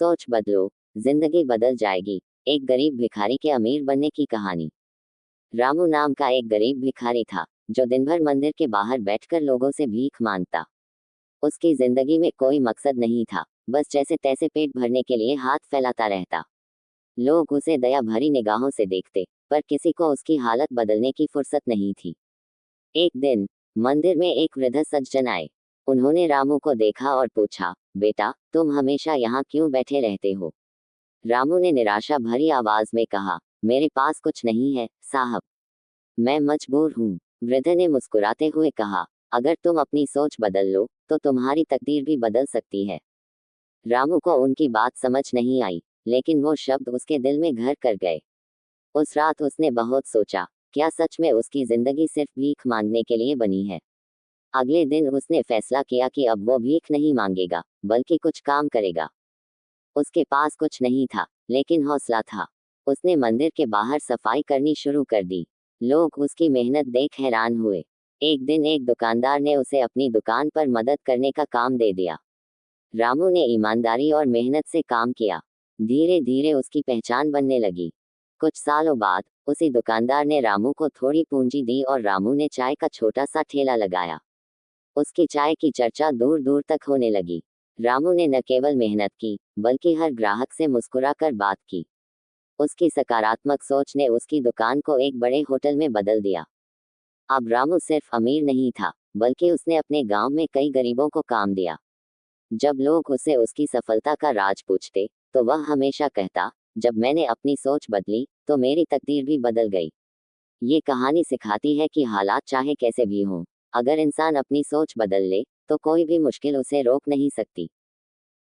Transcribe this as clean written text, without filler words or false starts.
सोच बदलो, जिंदगी बदल जाएगी। एक गरीब भिखारी के अमीर बनने की कहानी। रामू नाम का एक गरीब भिखारी था, जो दिन भर मंदिर के बाहर बैठकर लोगों से भीख मांगता। उसकी जिंदगी में कोई मकसद नहीं था, बस जैसे तैसे पेट भरने के लिए हाथ फैलाता रहता। लोग उसे दया भरी निगाहों से देखते, पर किसी को उसकी हालत बदलने की फुर्सत नहीं थी। एक दिन मंदिर में एक वृद्ध सज्जन आए। उन्होंने रामू को देखा और पूछा, बेटा, तुम हमेशा यहाँ क्यों बैठे रहते हो? रामू ने निराशा भरी आवाज में कहा, मेरे पास कुछ नहीं है साहब, मैं मजबूर हूँ। वृद्ध ने मुस्कुराते हुए कहा, अगर तुम अपनी सोच बदल लो तो तुम्हारी तकदीर भी बदल सकती है। रामू को उनकी बात समझ नहीं आई, लेकिन वो शब्द उसके दिल में घर कर गए। उस रात उसने बहुत सोचा, क्या सच में उसकी जिंदगी सिर्फ भीख मांगने के लिए बनी है? अगले दिन उसने फैसला किया कि अब वो भीख नहीं मांगेगा, बल्कि कुछ काम करेगा। उसके पास कुछ नहीं था, लेकिन हौसला था। उसने मंदिर के बाहर सफाई करनी शुरू कर दी। लोग उसकी मेहनत देख हैरान हुए। एक दिन एक दुकानदार ने उसे अपनी दुकान पर मदद करने का काम दे दिया। रामू ने ईमानदारी और मेहनत से काम किया। धीरे धीरे उसकी पहचान बनने लगी। कुछ सालों बाद उसी दुकानदार ने रामू को थोड़ी पूंजी दी और रामू ने चाय का छोटा सा ठेला लगाया। उसकी चाय की चर्चा दूर दूर तक होने लगी। रामू ने न केवल मेहनत की, बल्कि हर ग्राहक से मुस्कुराकर बात की। उसकी सकारात्मक सोच ने उसकी दुकान को एक बड़े होटल में बदल दिया। अब रामू सिर्फ अमीर नहीं था, बल्कि उसने अपने गांव में कई गरीबों को काम दिया। जब लोग उसे उसकी सफलता का राज पूछते, तो वह हमेशा कहता, जब मैंने अपनी सोच बदली, तो मेरी तकदीर भी बदल गई। ये कहानी सिखाती है कि हालात चाहे कैसे भी हों, अगर इंसान अपनी सोच बदल ले, तो कोई भी मुश्किल उसे रोक नहीं सकती।